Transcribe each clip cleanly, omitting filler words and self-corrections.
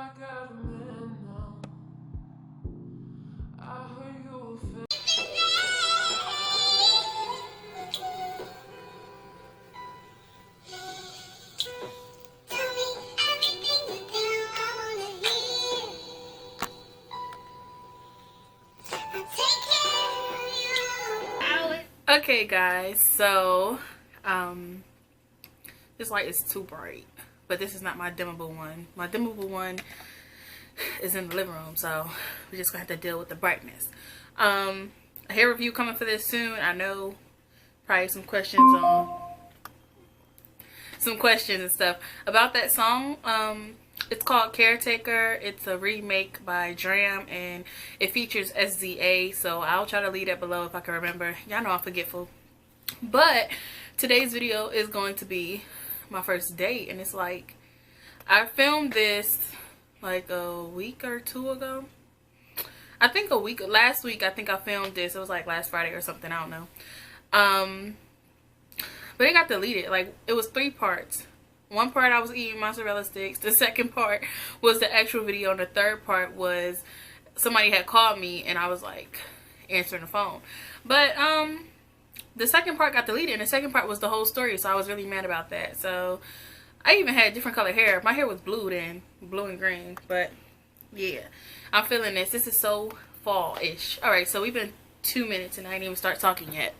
I got a man now. I heard you were Okay guys, so this light is too bright, but this is not my dimmable one. My dimmable one is in the living room, so we're just gonna have to deal with the brightness. A hair review coming for this soon. I know probably some questions and stuff about that song. It's called Caretaker. It's a remake by D.R.A.M and it features SZA, so I'll try to leave that below if I can remember. Y'all know I'm forgetful. But today's video is going to be my first date, and it's like I filmed this like a week or two ago. I think last week I think I filmed this. It was like last Friday or something, I don't know. But it got deleted. Like, it was 3 parts. One part I was eating mozzarella sticks. The second part was the actual video, and the third part was somebody had called me and I was like answering the phone. But the second part got deleted, and the second part was the whole story, so I was really mad about that. So I even had different color hair. My hair was blue then, blue and green. But yeah, I'm feeling this. This is so fall-ish. Alright, so we've been 2 minutes and I didn't even start talking yet.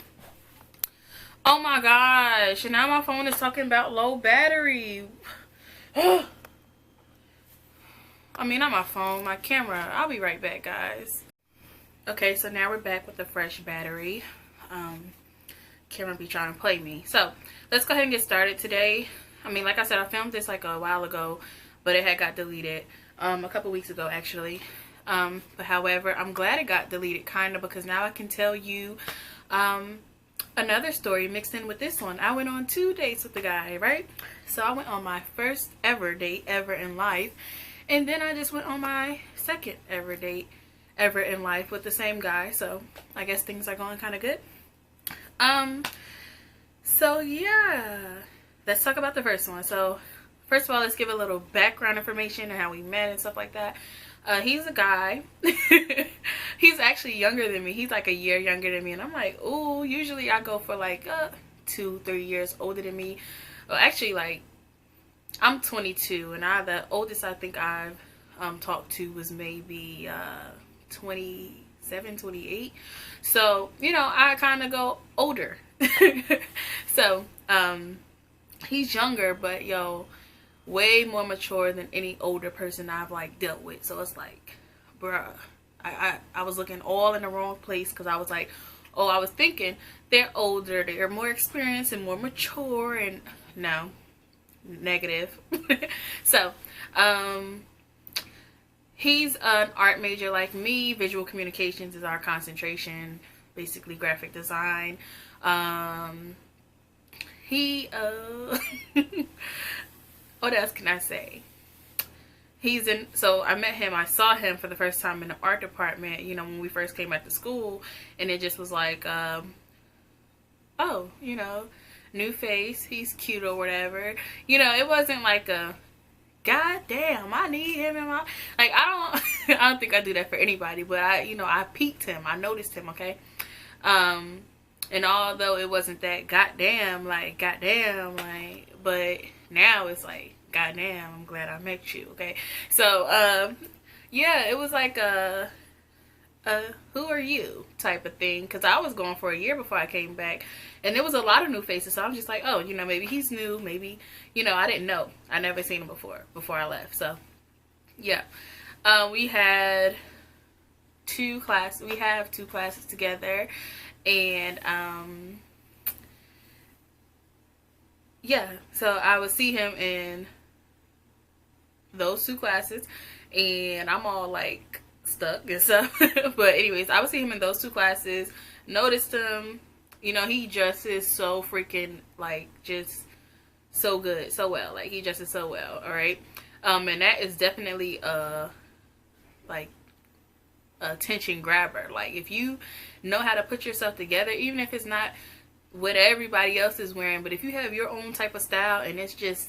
Oh my gosh, and now my phone is talking about low battery. I mean, not my phone, my camera. I'll be right back, guys. Okay, so now we're back with the fresh battery. Camera be trying to play me. So let's go ahead and get started today. I mean, like I said, I filmed this like a while ago, but it had got deleted a couple weeks ago actually. But however, I'm glad it got deleted, kind of, because now I can tell you another story mixed in with this one. I went on 2 dates with the guy, right? So I went on my first ever date ever in life, and then I just went on my second ever date ever in life with the same guy. So I guess things are going kind of good. So yeah, let's talk about the first one. So first of all, let's give a little background information and how we met and stuff like that. He's a guy. He's actually younger than me. He's like a year younger than me, and I'm like, ooh, usually I go for like 2-3 years older than me. Well, actually, like, I'm 22, and the oldest I think I've talked to was maybe 27, 28. So, you know, I kind of go older. So he's younger, but yo, way more mature than any older person I've like dealt with. So it's like, bruh, I was looking all in the wrong place, because I was like, oh, I was thinking they're older, they're more experienced and more mature, and no, negative. So he's an art major like me. Visual communications is our concentration, basically graphic design. What else can I say? He's in, so I met him, I saw him for the first time in the art department, you know, when we first came back to school, and it just was like, oh, you know, new face, he's cute or whatever. You know, it wasn't like a, god damn, I need him in my, like, I don't think I do that for anybody, but I peeked him, I noticed him, okay? And although it wasn't that goddamn, like, but now it's like, goddamn, I'm glad I met you, okay? So, yeah, it was like a who are you type of thing, because I was going for a year before I came back, and there was a lot of new faces, so I'm just like, oh, you know, maybe he's new, maybe, you know, I didn't know. I never seen him before I left. So, yeah. We have 2 classes together, and yeah, so I would see him in those 2 classes, and I'm all like stuck and stuff. But anyways, I would see him in those 2 classes, noticed him, you know, he dresses so freaking, like, just so good, so well, like, he dresses so well, all right? And that is definitely like a attention grabber. Like, if you know how to put yourself together, even if it's not what everybody else is wearing, but if you have your own type of style and it's just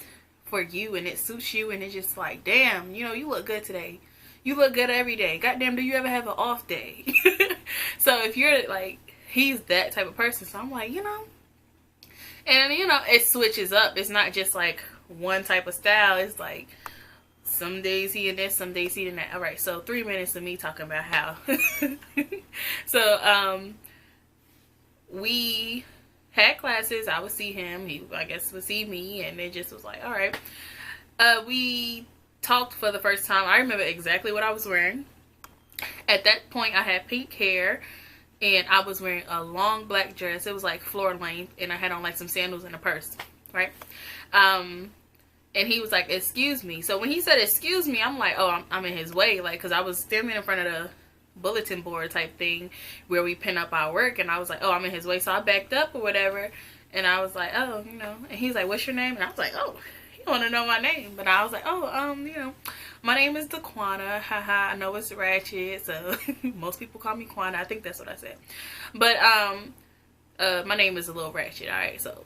for you and it suits you and it's just like, damn, you know, you look good today. You look good every day. Goddamn, do you ever have an off day? So if you're like, he's that type of person. So I'm like, you know, and you know, it switches up. It's not just like one type of style. It's like some days he in this, some days he in that. All right, so 3 minutes of me talking about how. So we had classes. I would see him. He, I guess, would see me, and it just was like, all right. We talked for the first time. I remember exactly what I was wearing. At that point, I had pink hair, and I was wearing a long black dress. It was like floor length, and I had on like some sandals and a purse, right? And he was like, excuse me. So when he said excuse me, I'm like, oh, I'm in his way, like, because I was standing in front of the bulletin board type thing where we pin up our work, and I was like, oh, I'm in his way. So I backed up or whatever, and I was like, oh, you know, and he's like, what's your name? And I was like, oh, you want to know my name? But I was like, oh, you know, my name is Daquana. Haha, I know it's ratchet, so most people call me Quana. I think that's what I said. But my name is a little ratchet, all right? So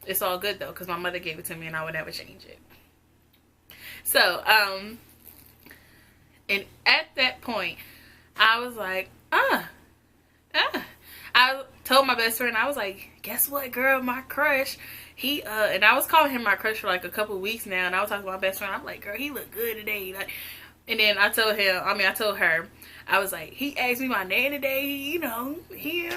it's all good though, because my mother gave it to me and I would never change it. So and at that point I was like, I told my best friend, I was like, guess what, girl, my crush, he and I was calling him my crush for like a couple weeks now, and I was talking to my best friend, I'm like, girl, he look good today, like, and then I told her, I was like, he asked me my name today, you know, he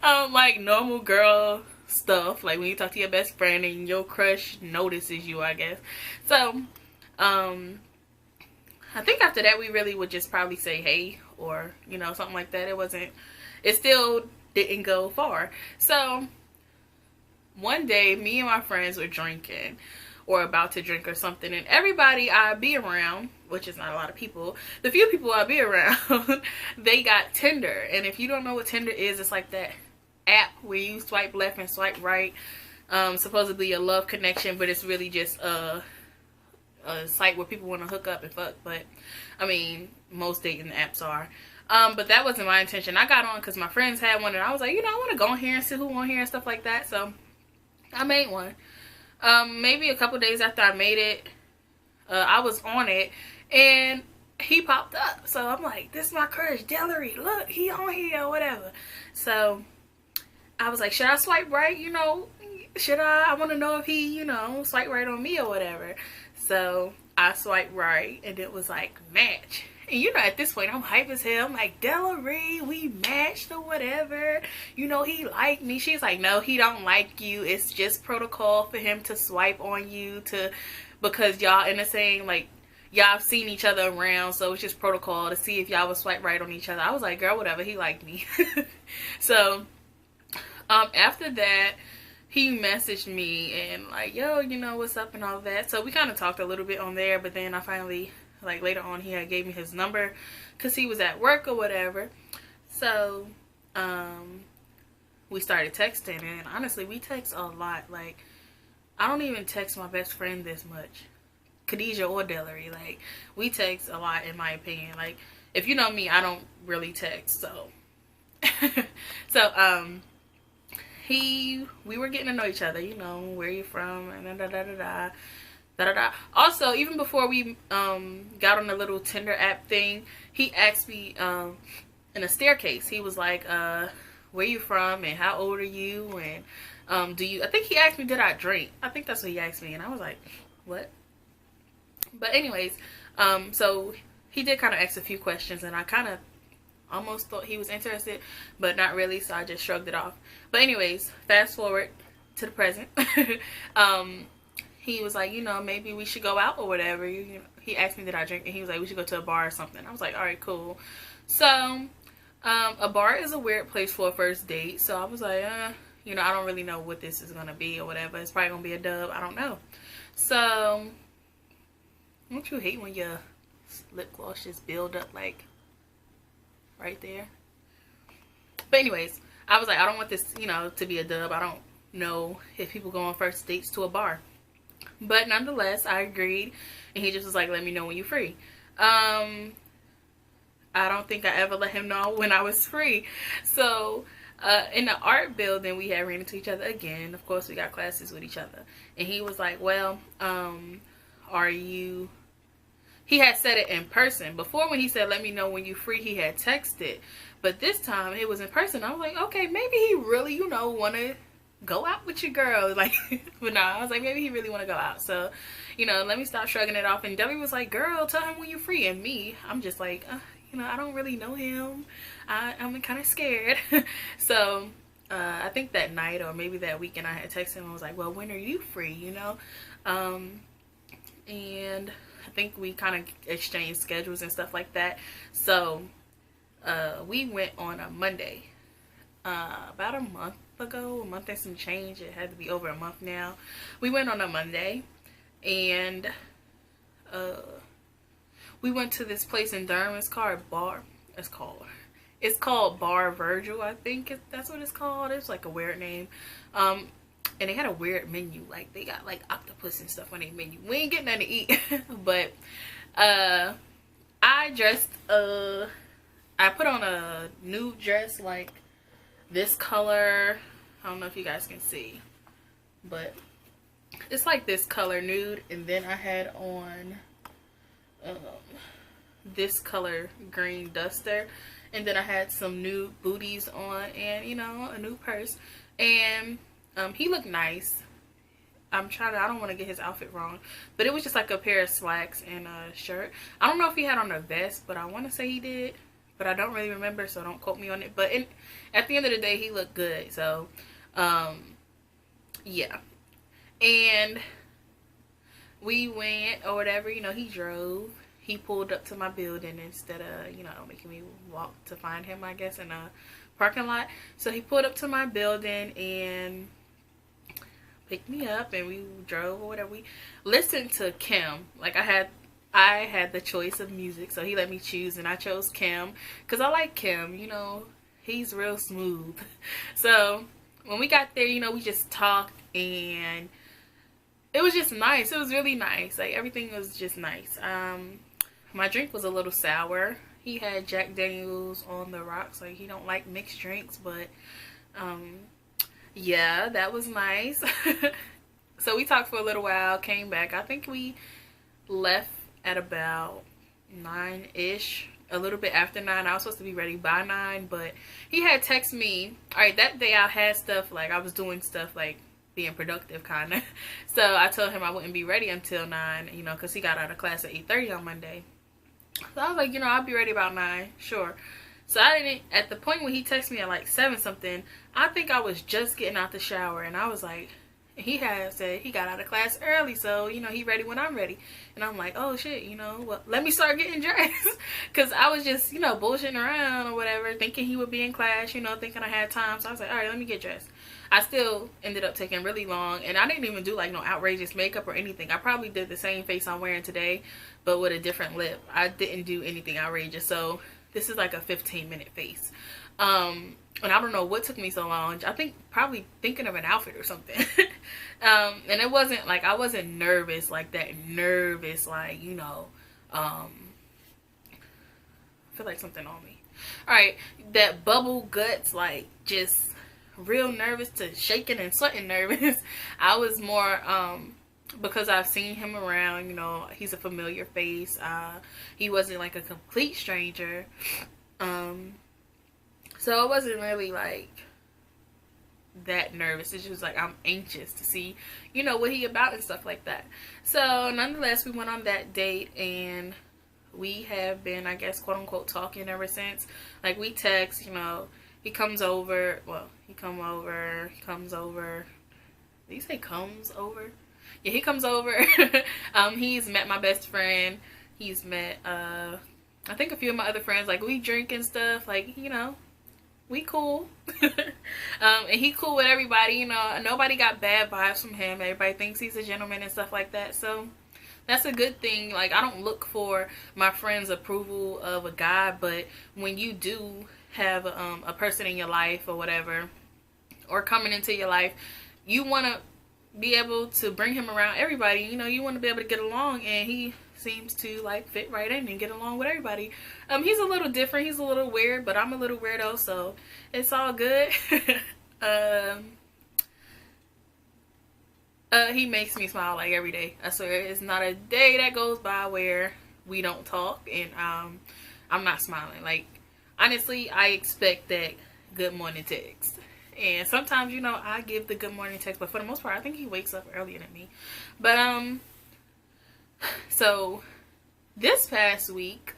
like normal girl stuff, like when you talk to your best friend and your crush notices you, I guess. So I think after that we really would just probably say hey, or you know, something like that. It still didn't go far. So one day me and my friends were drinking or about to drink or something, and everybody I'd be around, which is not a lot of people, the few people I'd be around, they got Tinder. And if you don't know what Tinder is, it's like that app where you swipe left and swipe right, supposedly a love connection, but it's really just a site where people want to hook up and fuck. But I mean, most dating apps are. But that wasn't my intention. I got on because my friends had one, and I was like, you know, I want to go on here and see who on here and stuff like that. So I made one. Maybe a couple days after I made it, I was on it, and he popped up. So I'm like, this is my crush, Delary. Look, he on here or whatever. So I was like, should I swipe right? You know, should I want to know if he, you know, swipe right on me or whatever. So I swiped right, and it was like, match. And you know, at this point, I'm hype as hell. I'm like, Delary, we matched or whatever. You know, he liked me. She's like, no, he don't like you. It's just protocol for him to swipe on you because y'all in the same, like, y'all have seen each other around. So it's just protocol to see if y'all would swipe right on each other. I was like, girl, whatever. He liked me. So after that, he messaged me and like, yo, you know, what's up and all that. So we kind of talked a little bit on there, but then I finally, like later on, he had gave me his number because he was at work or whatever. So we started texting, and honestly, we text a lot. Like, I don't even text my best friend this much, Khadijah or Delary. Like, we text a lot, in my opinion. Like, if you know me, I don't really text. So we were getting to know each other, you know, where you from, and da-da-da-da. Also, even before we got on the little Tinder app thing, he asked me in a staircase, he was like, where you from and how old are you, and I think he asked me, did I drink? I think that's what he asked me, and I was like, what? But anyways, so he did kind of ask a few questions, and I kind of almost thought he was interested, but not really, so I just shrugged it off. But anyways, fast forward to the present. He was like, you know, maybe we should go out or whatever. You know, he asked me did I drink, and he was like, we should go to a bar or something. I was like, all right, cool. So a bar is a weird place for a first date, so I was like, you know, I don't really know what this is gonna be or whatever. It's probably gonna be a dub, I don't know. So don't you hate when your lip gloss just build up like right there? But anyways, I was like, I don't want this, you know, to be a dub. I don't know if people go on first dates to a bar. But nonetheless, I agreed, and he just was like, let me know when you're free. I don't think I ever let him know when I was free. So In the art building, we had ran into each other again. Of course, we got classes with each other. And he was like, well, are you... He had said it in person. Before, when he said, let me know when you're free, he had texted. But this time, it was in person. I was like, okay, maybe he really, you know, want to go out with your girl. Like, but no, I was like, maybe he really want to go out. So, you know, let me stop shrugging it off. And Debbie was like, girl, tell him when you're free. And me, I'm just like, you know, I don't really know him. I'm kind of scared. So, I think that night or maybe that weekend I had texted him. I was like, well, when are you free, you know? And I think we kind of exchanged schedules and stuff like that. So, we went on a Monday. About a month ago, a month and some change. It had to be over a month now. We went on a Monday. And, we went to this place in Durham. It's called Bar Virgil, I think that's what it's called. It's like a weird name. And they had a weird menu. Like, they got like octopus and stuff on their menu. We ain't getting nothing to eat. But I dressed, I put on a nude dress, like this color. I don't know if you guys can see, but it's like this color, nude. And then I had on this color green duster, and then I had some nude booties on, and you know, a new purse. And he looked nice. I don't want to get his outfit wrong, but it was just like a pair of slacks and a shirt. I don't know if he had on a vest, but I want to say he did, but I don't really remember, so don't quote me on it. But at the end of the day, he looked good. So yeah. And we went or whatever, you know, he drove. He pulled up to my building instead of, you know, making me walk to find him, I guess, in a parking lot. So he pulled up to my building and picked me up, and we drove or whatever. We listened to Kim. Like, I had the choice of music, so he let me choose, and I chose Kim because I like Kim. You know, he's real smooth. So when we got there, you know, we just talked, and it was just nice. It was really nice. Like, everything was just nice. My drink was a little sour. He had Jack Daniels on the rocks. Like, he don't like mixed drinks, but yeah, that was nice. So we talked for a little while, came back. I think we left at about 9-ish, a little bit after 9. I was supposed to be ready by 9, but he had texted me. All right, that day I had stuff, like, I was doing stuff, like, being productive, kind of. So I told him I wouldn't be ready until 9, you know, because he got out of class at 8:30 on Monday. So I was like, you know, I'll be ready about 9, sure. So I didn't, at the point when he texted me at like 7 something, I think I was just getting out the shower, and I was like, he had said he got out of class early, so, you know, he ready when I'm ready. And I'm like, oh shit, you know, well, let me start getting dressed. Because I was just, you know, bullshitting around or whatever, thinking he would be in class, you know, thinking I had time. So I was like, all right, let me get dressed. I still ended up taking really long, and I didn't even do like no outrageous makeup or anything. I probably did the same face I'm wearing today, but with a different lip. I didn't do anything outrageous. So this is like a 15-minute face. And I don't know what took me so long. I think probably thinking of an outfit or something. And it wasn't like, I wasn't nervous like that. Nervous, like, you know, I feel like something on me. Alright, that bubble guts, like, just real nervous to shaking and sweating nervous. I was more, because I've seen him around, you know, he's a familiar face. He wasn't like a complete stranger. So I wasn't really like that nervous. It's just like I'm anxious to see, you know, what he about and stuff like that. So nonetheless, we went on that date, and we have been, I guess, quote unquote, talking ever since. Like, we text, you know, he comes over. Well, he comes over. Did you say comes over? Yeah, he comes over. He's met my best friend. He's met, I think a few of my other friends. Like, we drink and stuff. Like, you know, we cool. And he cool with everybody, you know. Nobody got bad vibes from him. Everybody thinks he's a gentleman and stuff like that. So that's a good thing. Like, I don't look for my friends' approval of a guy, but when you do have a person in your life or whatever, or coming into your life, you want to be able to bring him around everybody. You know, you want to be able to get along, and he seems to like fit right in and get along with everybody. He's a little different, he's a little weird, but I'm a little weirdo, so it's all good. He makes me smile like every day. I swear, it's not a day that goes by where we don't talk and I'm not smiling. Like, honestly, I expect that good morning text. And sometimes, you know, I give the good morning text, but for the most part, I think he wakes up earlier than me. But, so, this past week,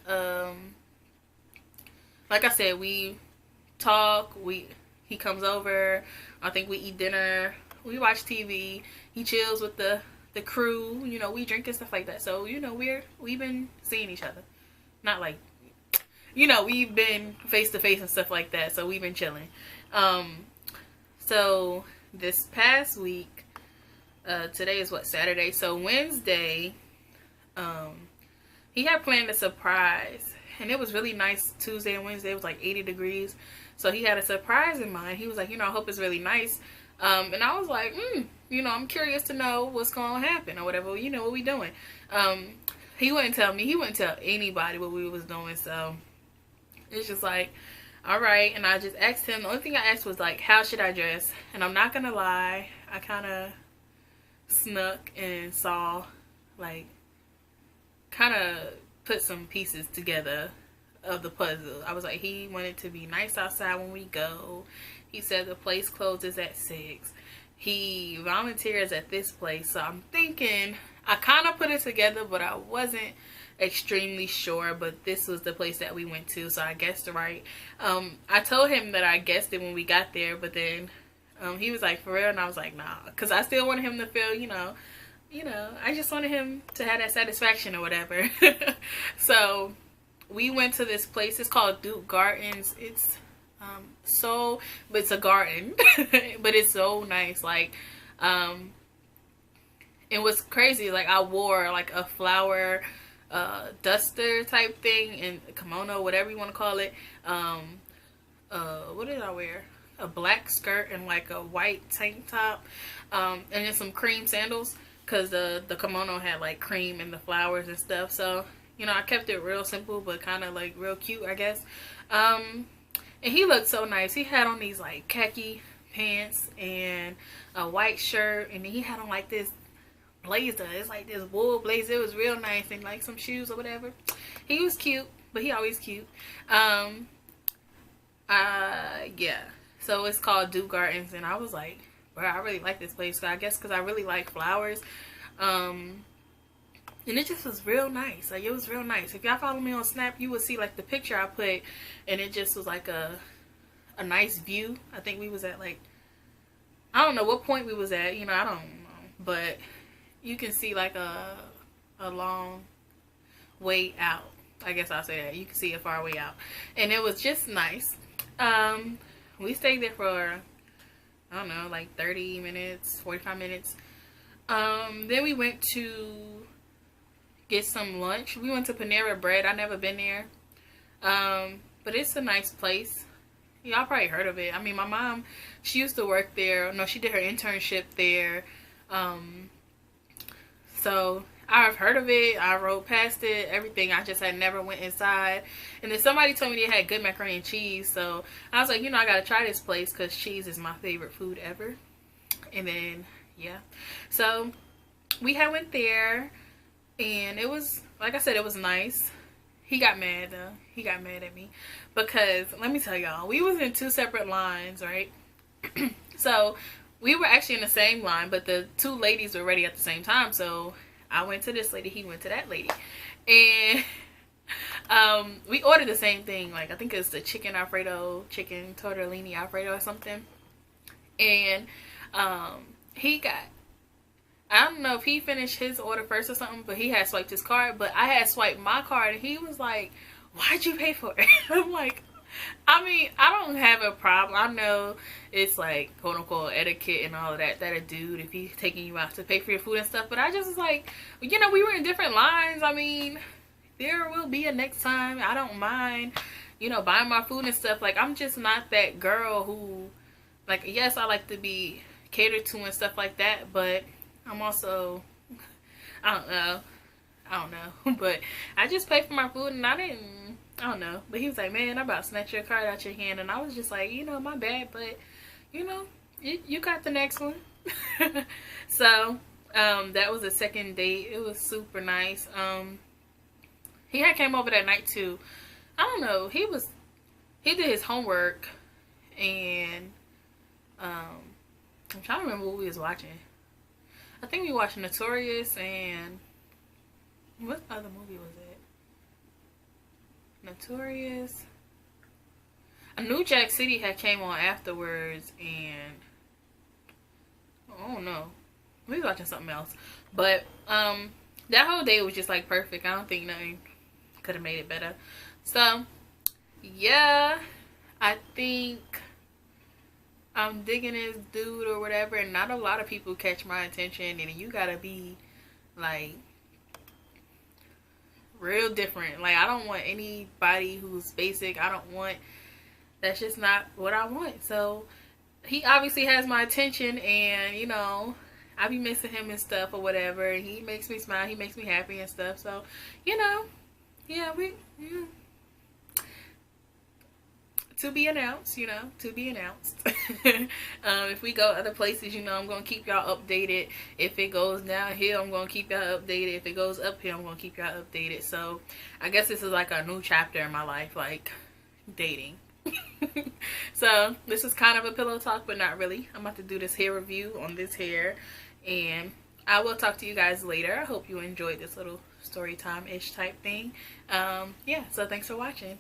like I said, we talk, he comes over, I think we eat dinner, we watch TV, he chills with the crew, you know, we drink and stuff like that. So, you know, we've been seeing each other. Not like, you know, we've been face to face and stuff like that, so we've been chilling. So this past week, today is what, Saturday? So Wednesday, he had planned a surprise, and it was really nice. Tuesday and Wednesday, it was like 80 degrees. So he had a surprise in mind. He was like, you know, I hope it's really nice. And I was like, you know, I'm curious to know what's going to happen or whatever. You know, what we doing? He wouldn't tell me. He wouldn't tell anybody what we was doing. So it's just like, all right. And I just asked him. The only thing I asked was like, how should I dress? And I'm not going to lie. I kind of snuck and saw, like, kind of put some pieces together of the puzzle. I was like, he wanted to be nice outside when we go. He said the place closes at 6. He volunteers at this place. So I'm thinking, I kind of put it together, but I wasn't extremely sure. But this was the place that we went to, so I guessed right. I told him that I guessed it when we got there, but then he was like, for real? And I was like, nah, because I still wanted him to feel, you know, I just wanted him to have that satisfaction or whatever. So we went to this place. It's called Duke Gardens. It's but it's a garden, but it's so nice. Like, it was crazy. Like, I wore like a flower duster type thing and kimono, whatever you want to call it. What did I wear? A black skirt and like a white tank top, and then some cream sandals, because the kimono had like cream and the flowers and stuff. So, you know, I kept it real simple but kind of like real cute, I guess. And he looked so nice. He had on these like khaki pants and a white shirt, and then he had on like this blazer. It's like this wool blazer. It was real nice, and like some shoes or whatever. He was cute, but he always cute. Yeah. So it's called Duke Gardens, and I was like, bro, I really like this place. So I guess because I really like flowers. And it just was real nice. Like, it was real nice. If y'all follow me on Snap, you would see like the picture I put, and it just was like a nice view. I think we was at like, I don't know what point we was at, you know, I don't know, but you can see like a long way out. I guess I'll say that. You can see a far way out, and it was just nice. We stayed there for, I don't know, like 30 minutes, 45 minutes. Then we went to get some lunch. We went to Panera Bread. I never been there, but it's a nice place. Y'all probably heard of it. I mean, my mom, she used to work there. No, she did her internship there. So I've heard of it. I rode past it, everything. I just had never went inside. And then somebody told me they had good macaroni and cheese. So I was like, you know, I gotta try this place because cheese is my favorite food ever. And then, yeah. So we had went there, and it was, like I said, it was nice. He got mad though. He got mad at me because, let me tell y'all, we was in 2 separate lines, right? So we were actually in the same line, but the 2 ladies were ready at the same time. So I went to this lady, he went to that lady, and we ordered the same thing. Like, I think it's the chicken Alfredo, chicken tortellini Alfredo or something. And he got, I don't know if he finished his order first or something, but he had swiped his card, but I had swiped my card, and he was like, why'd you pay for it? I'm like, I mean, I don't have a problem. I know it's like, quote unquote, etiquette and all of that, that a dude, if he's taking you out to pay for your food and stuff, but I just was like, you know, we were in different lines. I mean, there will be a next time. I don't mind, you know, buying my food and stuff. Like, I'm just not that girl who, like, yes, I like to be catered to and stuff like that, but I'm also, I don't know, I don't know. But I just paid for my food and I don't know. But he was like, man, I'm about to snatch your card out your hand. And I was just like, you know, my bad. But, you know, you got the next one. So, that was the second date. It was super nice. He had came over that night too. I don't know. He did his homework and, I'm trying to remember what we was watching. I think we watched Notorious and what other movie was it? Notorious. A New Jack City had came on afterwards, and oh no, we was watching something else. But that whole day was just like perfect. I don't think nothing could have made it better. So yeah, I think I'm digging this dude or whatever, and not a lot of people catch my attention, and you gotta be like real different. Like, I don't want anybody who's basic. I don't want, that's just not what I want. So he obviously has my attention, and you know, I be missing him and stuff or whatever. He makes me smile, he makes me happy and stuff. So, you know, yeah, to be announced, you know, to be announced. If we go other places, you know, I'm going to keep y'all updated. If it goes downhill, I'm going to keep y'all updated. If it goes uphill, I'm going to keep y'all updated. So I guess this is like a new chapter in my life, like dating. So this is kind of a pillow talk, but not really. I'm about to do this hair review on this hair, and I will talk to you guys later. I hope you enjoyed this little story time-ish type thing. Yeah, so thanks for watching.